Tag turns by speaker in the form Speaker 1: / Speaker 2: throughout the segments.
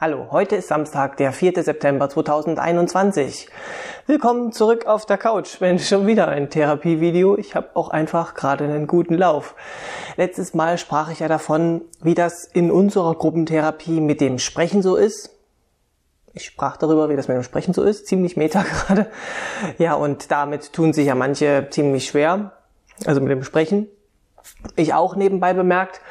Speaker 1: Hallo, heute ist Samstag, der 4. September 2021. Willkommen zurück auf der Couch. Mensch, schon wieder ein Therapievideo. Ich habe auch einfach gerade einen guten Lauf. Letztes Mal sprach ich ja davon, wie das in unserer Gruppentherapie mit dem Sprechen so ist. Ich sprach darüber, wie das mit dem Sprechen so ist. Ziemlich meta gerade. Ja, und damit tun sich ja manche ziemlich schwer. Also mit dem Sprechen. Ich auch nebenbei bemerkt.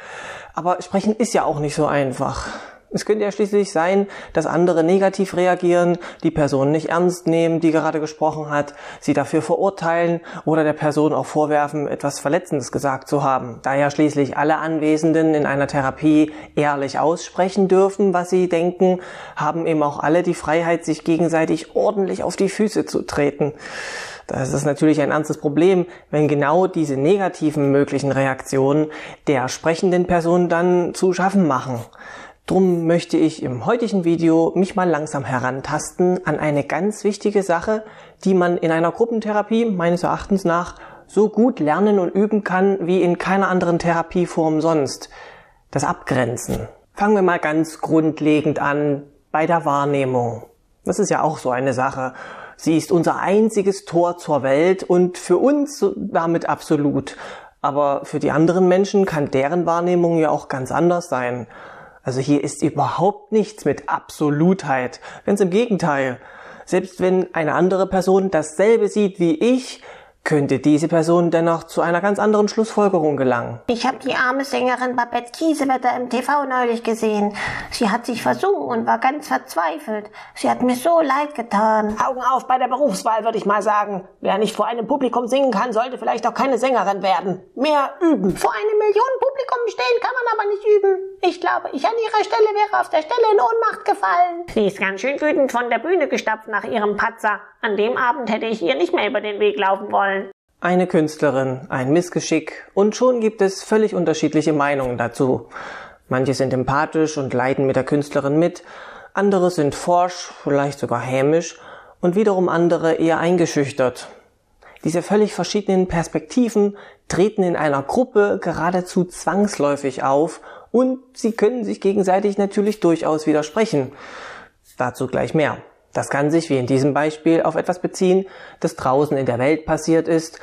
Speaker 1: Aber Sprechen ist ja auch nicht so einfach. Es könnte ja schließlich sein, dass andere negativ reagieren, die Person nicht ernst nehmen, die gerade gesprochen hat, sie dafür verurteilen oder der Person auch vorwerfen, etwas Verletzendes gesagt zu haben. Da ja schließlich alle Anwesenden in einer Therapie ehrlich aussprechen dürfen, was sie denken, haben eben auch alle die Freiheit, sich gegenseitig ordentlich auf die Füße zu treten. Das ist natürlich ein ernstes Problem, wenn genau diese negativen möglichen Reaktionen der sprechenden Person dann zu schaffen machen. Drum möchte ich im heutigen Video mich mal langsam herantasten an eine ganz wichtige Sache, die man in einer Gruppentherapie meines Erachtens nach so gut lernen und üben kann wie in keiner anderen Therapieform sonst. Das Abgrenzen. Fangen wir mal ganz grundlegend an bei der Wahrnehmung. Das ist ja auch so eine Sache. Sie ist unser einziges Tor zur Welt und für uns damit absolut. Aber für die anderen Menschen kann deren Wahrnehmung ja auch ganz anders sein. Also hier ist überhaupt nichts mit Absolutheit. Ganz im Gegenteil. Selbst wenn eine andere Person dasselbe sieht wie ich, könnte diese Person dennoch zu einer ganz anderen Schlussfolgerung gelangen.
Speaker 2: Ich habe die arme Sängerin Babette Kiesewetter im TV neulich gesehen. Sie hat sich versungen und war ganz verzweifelt. Sie hat mir so leid getan.
Speaker 3: Augen auf bei der Berufswahl, würde ich mal sagen. Wer nicht vor einem Publikum singen kann, sollte vielleicht auch keine Sängerin werden. Mehr üben.
Speaker 2: Vor einem Millionenpublikum stehen kann man aber nicht üben. Ich glaube, ich an ihrer Stelle wäre auf der Stelle in Ohnmacht gefallen.
Speaker 3: Sie ist ganz schön wütend von der Bühne gestapft nach ihrem Patzer. An dem Abend hätte ich ihr nicht mehr über den Weg laufen wollen.
Speaker 1: Eine Künstlerin, ein Missgeschick und schon gibt es völlig unterschiedliche Meinungen dazu. Manche sind empathisch und leiden mit der Künstlerin mit, andere sind forsch, vielleicht sogar hämisch und wiederum andere eher eingeschüchtert. Diese völlig verschiedenen Perspektiven treten in einer Gruppe geradezu zwangsläufig auf und sie können sich gegenseitig natürlich durchaus widersprechen. Dazu gleich mehr. Das kann sich, wie in diesem Beispiel, auf etwas beziehen, das draußen in der Welt passiert ist.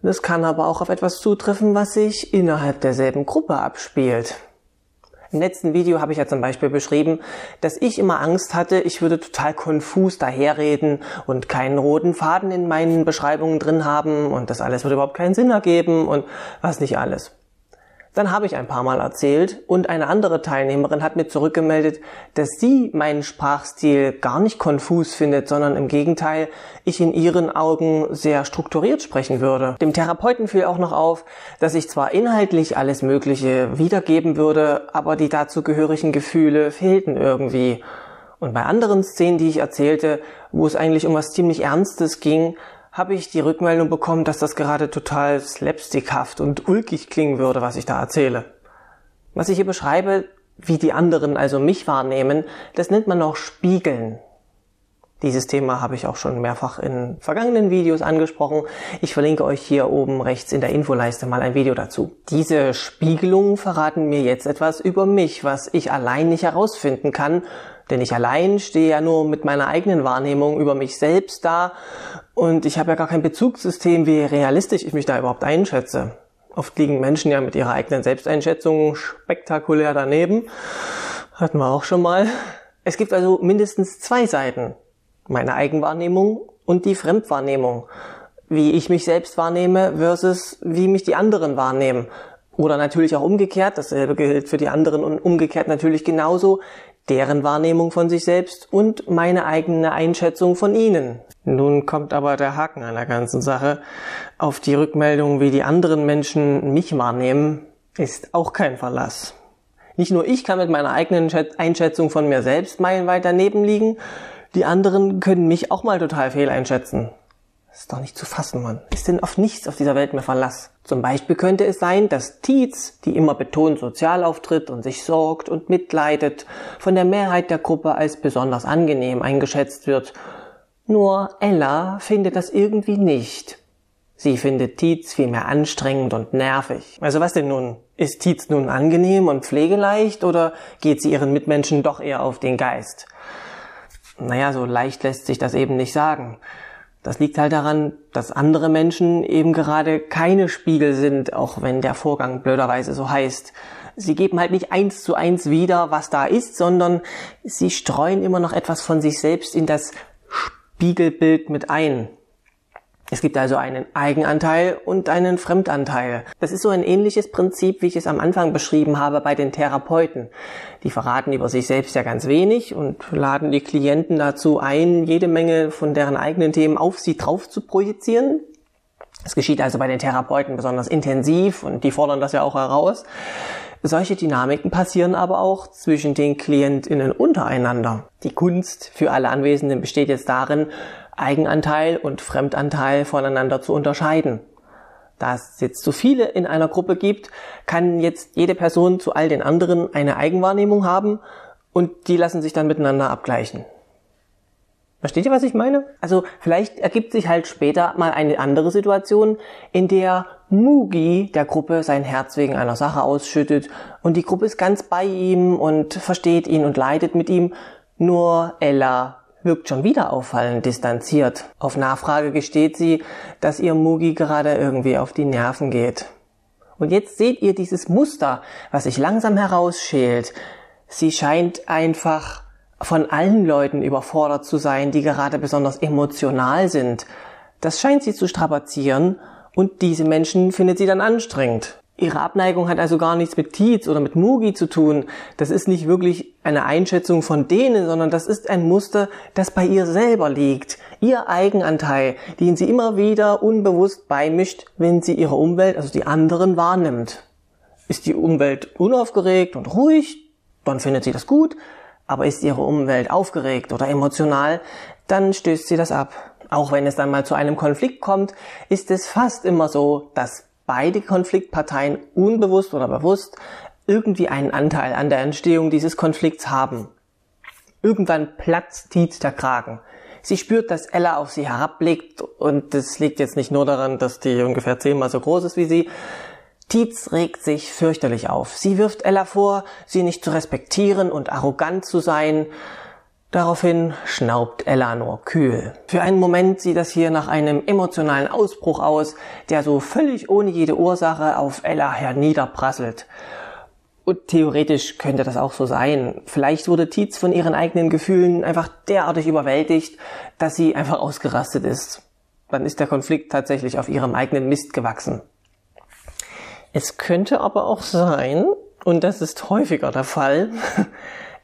Speaker 1: Das kann aber auch auf etwas zutreffen, was sich innerhalb derselben Gruppe abspielt. Im letzten Video habe ich ja zum Beispiel beschrieben, dass ich immer Angst hatte, ich würde total konfus daherreden und keinen roten Faden in meinen Beschreibungen drin haben und das alles würde überhaupt keinen Sinn ergeben und was nicht alles. Dann habe ich ein paar Mal erzählt und eine andere Teilnehmerin hat mir zurückgemeldet, dass sie meinen Sprachstil gar nicht konfus findet, sondern im Gegenteil, ich in ihren Augen sehr strukturiert sprechen würde. Dem Therapeuten fiel auch noch auf, dass ich zwar inhaltlich alles Mögliche wiedergeben würde, aber die dazu gehörigen Gefühle fehlten irgendwie. Und bei anderen Szenen, die ich erzählte, wo es eigentlich um was ziemlich Ernstes ging, habe ich die Rückmeldung bekommen, dass das gerade total slapstickhaft und ulkig klingen würde, was ich da erzähle. Was ich hier beschreibe, wie die anderen also mich wahrnehmen, das nennt man auch Spiegeln. Dieses Thema habe ich auch schon mehrfach in vergangenen Videos angesprochen. Ich verlinke euch hier oben rechts in der Infoleiste mal ein Video dazu. Diese Spiegelungen verraten mir jetzt etwas über mich, was ich allein nicht herausfinden kann, denn ich allein stehe ja nur mit meiner eigenen Wahrnehmung über mich selbst da und ich habe ja gar kein Bezugssystem, wie realistisch ich mich da überhaupt einschätze. Oft liegen Menschen ja mit ihrer eigenen Selbsteinschätzung spektakulär daneben. Hatten wir auch schon mal. Es gibt also mindestens zwei Seiten. Meine Eigenwahrnehmung und die Fremdwahrnehmung. Wie ich mich selbst wahrnehme versus wie mich die anderen wahrnehmen. Oder natürlich auch umgekehrt, dasselbe gilt für die anderen und umgekehrt natürlich genauso, deren Wahrnehmung von sich selbst und meine eigene Einschätzung von ihnen. Nun kommt aber der Haken an der ganzen Sache. Auf die Rückmeldung, wie die anderen Menschen mich wahrnehmen, ist auch kein Verlass. Nicht nur ich kann mit meiner eigenen Einschätzung von mir selbst meilenweit daneben liegen, die anderen können mich auch mal total fehleinschätzen. Das ist doch nicht zu fassen, Mann. Ist denn auf nichts auf dieser Welt mehr Verlass? Zum Beispiel könnte es sein, dass Tietz, die immer betont sozial auftritt und sich sorgt und mitleidet, von der Mehrheit der Gruppe als besonders angenehm eingeschätzt wird. Nur Ella findet das irgendwie nicht. Sie findet Tietz vielmehr anstrengend und nervig. Also was denn nun? Ist Tietz nun angenehm und pflegeleicht oder geht sie ihren Mitmenschen doch eher auf den Geist? Naja, so leicht lässt sich das eben nicht sagen. Das liegt halt daran, dass andere Menschen eben gerade keine Spiegel sind, auch wenn der Vorgang blöderweise so heißt. Sie geben halt nicht 1:1 wieder, was da ist, sondern sie streuen immer noch etwas von sich selbst in das Spiegelbild mit ein. Es gibt also einen Eigenanteil und einen Fremdanteil. Das ist so ein ähnliches Prinzip, wie ich es am Anfang beschrieben habe bei den Therapeuten. Die verraten über sich selbst ja ganz wenig und laden die Klienten dazu ein, jede Menge von deren eigenen Themen auf sie drauf zu projizieren. Das geschieht also bei den Therapeuten besonders intensiv und die fordern das ja auch heraus. Solche Dynamiken passieren aber auch zwischen den KlientInnen untereinander. Die Kunst für alle Anwesenden besteht jetzt darin, Eigenanteil und Fremdanteil voneinander zu unterscheiden. Da es jetzt so viele in einer Gruppe gibt, kann jetzt jede Person zu all den anderen eine Eigenwahrnehmung haben und die lassen sich dann miteinander abgleichen. Versteht ihr, was ich meine? Also vielleicht ergibt sich halt später mal eine andere Situation, in der Mugi der Gruppe sein Herz wegen einer Sache ausschüttet und die Gruppe ist ganz bei ihm und versteht ihn und leidet mit ihm, nur Ella wirkt schon wieder auffallend distanziert. Auf Nachfrage gesteht sie, dass ihr Mugi gerade irgendwie auf die Nerven geht. Und jetzt seht ihr dieses Muster, was sich langsam herausschält. Sie scheint einfach von allen Leuten überfordert zu sein, die gerade besonders emotional sind. Das scheint sie zu strapazieren und diese Menschen findet sie dann anstrengend. Ihre Abneigung hat also gar nichts mit Tietz oder mit Mugi zu tun. Das ist nicht wirklich eine Einschätzung von denen, sondern das ist ein Muster, das bei ihr selber liegt. Ihr Eigenanteil, den sie immer wieder unbewusst beimischt, wenn sie ihre Umwelt, also die anderen, wahrnimmt. Ist die Umwelt unaufgeregt und ruhig, dann findet sie das gut. Aber ist ihre Umwelt aufgeregt oder emotional, dann stößt sie das ab. Auch wenn es dann mal zu einem Konflikt kommt, ist es fast immer so, dass beide Konfliktparteien unbewusst oder bewusst irgendwie einen Anteil an der Entstehung dieses Konflikts haben. Irgendwann platzt Tietz der Kragen. Sie spürt, dass Ella auf sie herabblickt und das liegt jetzt nicht nur daran, dass die ungefähr 10-mal so groß ist wie sie. Tietz regt sich fürchterlich auf. Sie wirft Ella vor, sie nicht zu respektieren und arrogant zu sein. Daraufhin schnaubt Ella nur kühl. Für einen Moment sieht das hier nach einem emotionalen Ausbruch aus, der so völlig ohne jede Ursache auf Ella herniederprasselt. Und theoretisch könnte das auch so sein. Vielleicht wurde Tietz von ihren eigenen Gefühlen einfach derartig überwältigt, dass sie einfach ausgerastet ist. Dann ist der Konflikt tatsächlich auf ihrem eigenen Mist gewachsen. Es könnte aber auch sein, und das ist häufiger der Fall,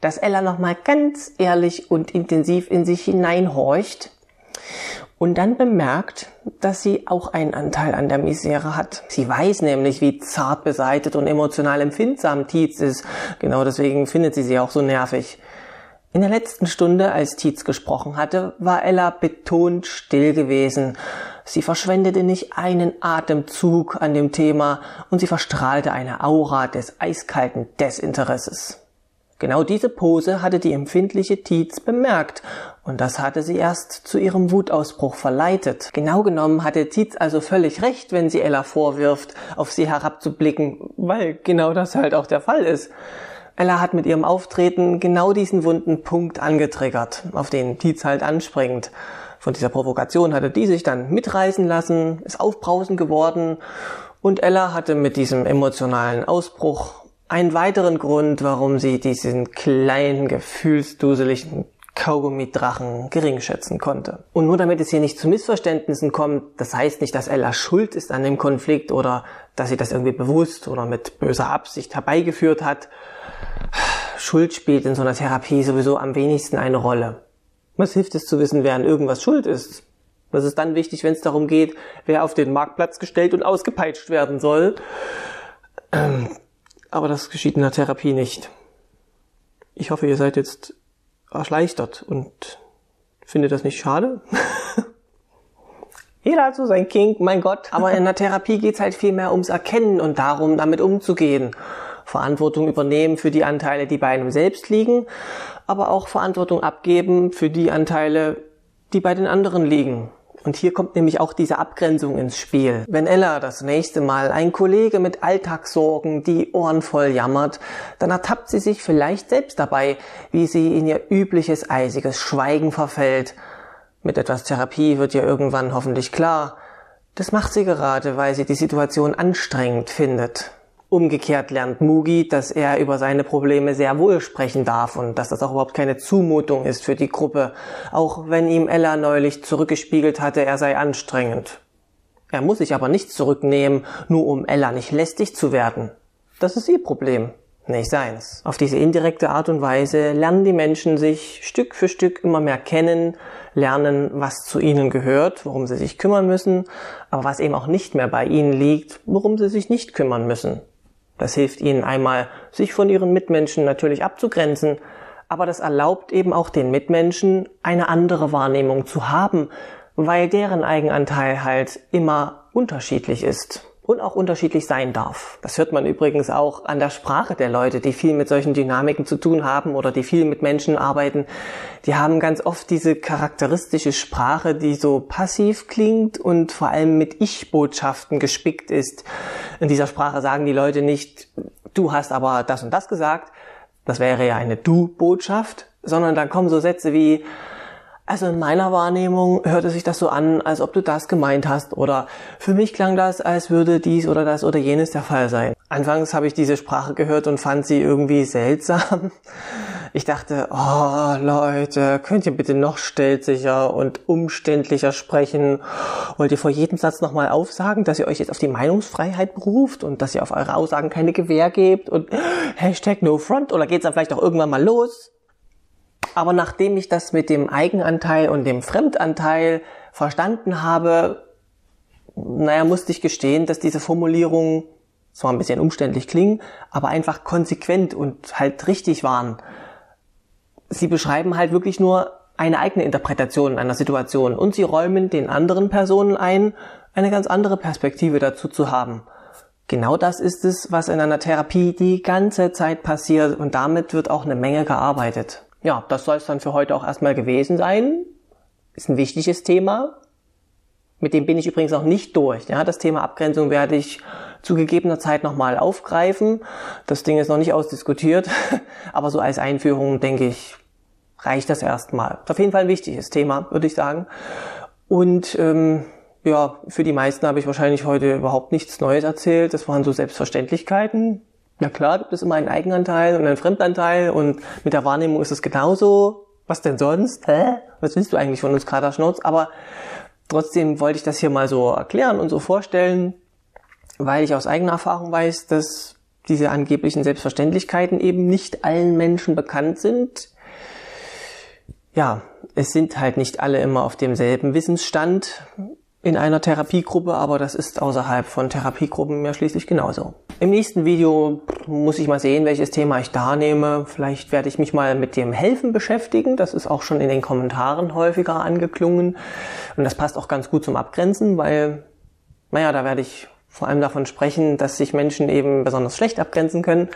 Speaker 1: dass Ella nochmal ganz ehrlich und intensiv in sich hineinhorcht und dann bemerkt, dass sie auch einen Anteil an der Misere hat. Sie weiß nämlich, wie zart beseitet und emotional empfindsam Tietz ist. Genau deswegen findet sie auch so nervig. In der letzten Stunde, als Tietz gesprochen hatte, war Ella betont still gewesen. Sie verschwendete nicht einen Atemzug an dem Thema und sie verstrahlte eine Aura des eiskalten Desinteresses. Genau diese Pose hatte die empfindliche Tietz bemerkt und das hatte sie erst zu ihrem Wutausbruch verleitet. Genau genommen hatte Tietz also völlig recht, wenn sie Ella vorwirft, auf sie herabzublicken, weil genau das halt auch der Fall ist. Ella hat mit ihrem Auftreten genau diesen wunden Punkt angetriggert, auf den Tietz halt anspringt. Von dieser Provokation hatte die sich dann mitreißen lassen, ist aufbrausend geworden und Ella hatte mit diesem emotionalen Ausbruch einen weiteren Grund, warum sie diesen kleinen, gefühlsduseligen Kaugummi-Drachen geringschätzen konnte. Und nur damit es hier nicht zu Missverständnissen kommt, das heißt nicht, dass Ella schuld ist an dem Konflikt oder dass sie das irgendwie bewusst oder mit böser Absicht herbeigeführt hat. Schuld spielt in so einer Therapie sowieso am wenigsten eine Rolle. Was hilft es zu wissen, wer an irgendwas schuld ist? Das ist dann wichtig, wenn es darum geht, wer auf den Marktplatz gestellt und ausgepeitscht werden soll. Aber das geschieht in der Therapie nicht. Ich hoffe, ihr seid jetzt erleichtert und findet das nicht schade? Jeder hat so sein Kink, mein Gott. Aber in der Therapie geht's halt viel mehr ums Erkennen und darum, damit umzugehen. Verantwortung übernehmen für die Anteile, die bei einem selbst liegen, aber auch Verantwortung abgeben für die Anteile, die bei den anderen liegen. Und hier kommt nämlich auch diese Abgrenzung ins Spiel. Wenn Ella das nächste Mal ein Kollege mit Alltagssorgen die Ohren voll jammert, dann ertappt sie sich vielleicht selbst dabei, wie sie in ihr übliches eisiges Schweigen verfällt. Mit etwas Therapie wird ihr irgendwann hoffentlich klar, das macht sie gerade, weil sie die Situation anstrengend findet. Umgekehrt lernt Mugi, dass er über seine Probleme sehr wohl sprechen darf und dass das auch überhaupt keine Zumutung ist für die Gruppe, auch wenn ihm Ella neulich zurückgespiegelt hatte, er sei anstrengend. Er muss sich aber nicht zurücknehmen, nur um Ella nicht lästig zu werden. Das ist ihr Problem, nicht seins. Auf diese indirekte Art und Weise lernen die Menschen sich Stück für Stück immer mehr kennen, lernen, was zu ihnen gehört, worum sie sich kümmern müssen, aber was eben auch nicht mehr bei ihnen liegt, worum sie sich nicht kümmern müssen. Das hilft ihnen einmal, sich von ihren Mitmenschen natürlich abzugrenzen, aber das erlaubt eben auch den Mitmenschen, eine andere Wahrnehmung zu haben, weil deren Eigenanteil halt immer unterschiedlich ist und auch unterschiedlich sein darf. Das hört man übrigens auch an der Sprache der Leute, die viel mit solchen Dynamiken zu tun haben oder die viel mit Menschen arbeiten. Die haben ganz oft diese charakteristische Sprache, die so passiv klingt und vor allem mit Ich-Botschaften gespickt ist. In dieser Sprache sagen die Leute nicht, du hast aber das und das gesagt, das wäre ja eine Du-Botschaft, sondern dann kommen so Sätze wie, also in meiner Wahrnehmung hörte sich das so an, als ob du das gemeint hast oder für mich klang das, als würde dies oder das oder jenes der Fall sein. Anfangs habe ich diese Sprache gehört und fand sie irgendwie seltsam. Ich dachte, oh Leute, könnt ihr bitte noch stelziger und umständlicher sprechen? Wollt ihr vor jedem Satz nochmal aufsagen, dass ihr euch jetzt auf die Meinungsfreiheit beruft und dass ihr auf eure Aussagen keine Gewähr gebt und #NoFront oder geht's dann vielleicht auch irgendwann mal los? Aber nachdem ich das mit dem Eigenanteil und dem Fremdanteil verstanden habe, musste ich gestehen, dass diese Formulierungen zwar ein bisschen umständlich klingen, aber einfach konsequent und halt richtig waren. Sie beschreiben halt wirklich nur eine eigene Interpretation einer Situation und sie räumen den anderen Personen ein, eine ganz andere Perspektive dazu zu haben. Genau das ist es, was in einer Therapie die ganze Zeit passiert und damit wird auch eine Menge gearbeitet. Ja, das soll es dann für heute auch erstmal gewesen sein. Ist ein wichtiges Thema. Mit dem bin ich übrigens auch nicht durch. Ja, das Thema Abgrenzung werde ich zu gegebener Zeit nochmal aufgreifen. Das Ding ist noch nicht ausdiskutiert, aber so als Einführung, denke ich, reicht das erstmal. Ist auf jeden Fall ein wichtiges Thema, würde ich sagen. Und für die meisten habe ich wahrscheinlich heute überhaupt nichts Neues erzählt. Das waren so Selbstverständlichkeiten. Ja klar, gibt es immer einen Eigenanteil und einen Fremdanteil und mit der Wahrnehmung ist es genauso. Was denn sonst? Was willst du eigentlich von uns, Katerschnurz? Aber trotzdem wollte ich das hier mal so erklären und so vorstellen, weil ich aus eigener Erfahrung weiß, dass diese angeblichen Selbstverständlichkeiten eben nicht allen Menschen bekannt sind. Ja, es sind halt nicht alle immer auf demselben Wissensstand in einer Therapiegruppe, aber das ist außerhalb von Therapiegruppen ja schließlich genauso. Im nächsten Video muss ich mal sehen, welches Thema ich da nehme. Vielleicht werde ich mich mal mit dem Helfen beschäftigen. Das ist auch schon in den Kommentaren häufiger angeklungen. Und das passt auch ganz gut zum Abgrenzen, weil, da werde ich vor allem davon sprechen, dass sich Menschen eben besonders schlecht abgrenzen können.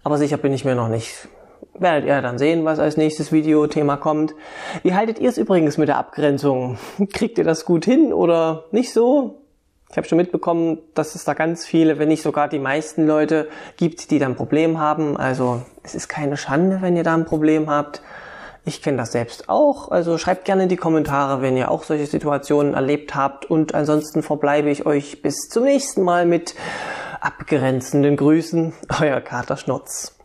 Speaker 1: Aber sicher bin ich mir noch nicht. Werdet ihr dann sehen, was als nächstes Video-Thema kommt. Wie haltet ihr es übrigens mit der Abgrenzung? Kriegt ihr das gut hin oder nicht so? Ich habe schon mitbekommen, dass es da ganz viele, wenn nicht sogar die meisten Leute gibt, die da ein Problem haben. Also es ist keine Schande, wenn ihr da ein Problem habt. Ich kenne das selbst auch. Also schreibt gerne in die Kommentare, wenn ihr auch solche Situationen erlebt habt. Und ansonsten verbleibe ich euch bis zum nächsten Mal mit abgrenzenden Grüßen. Euer Katerschnurz.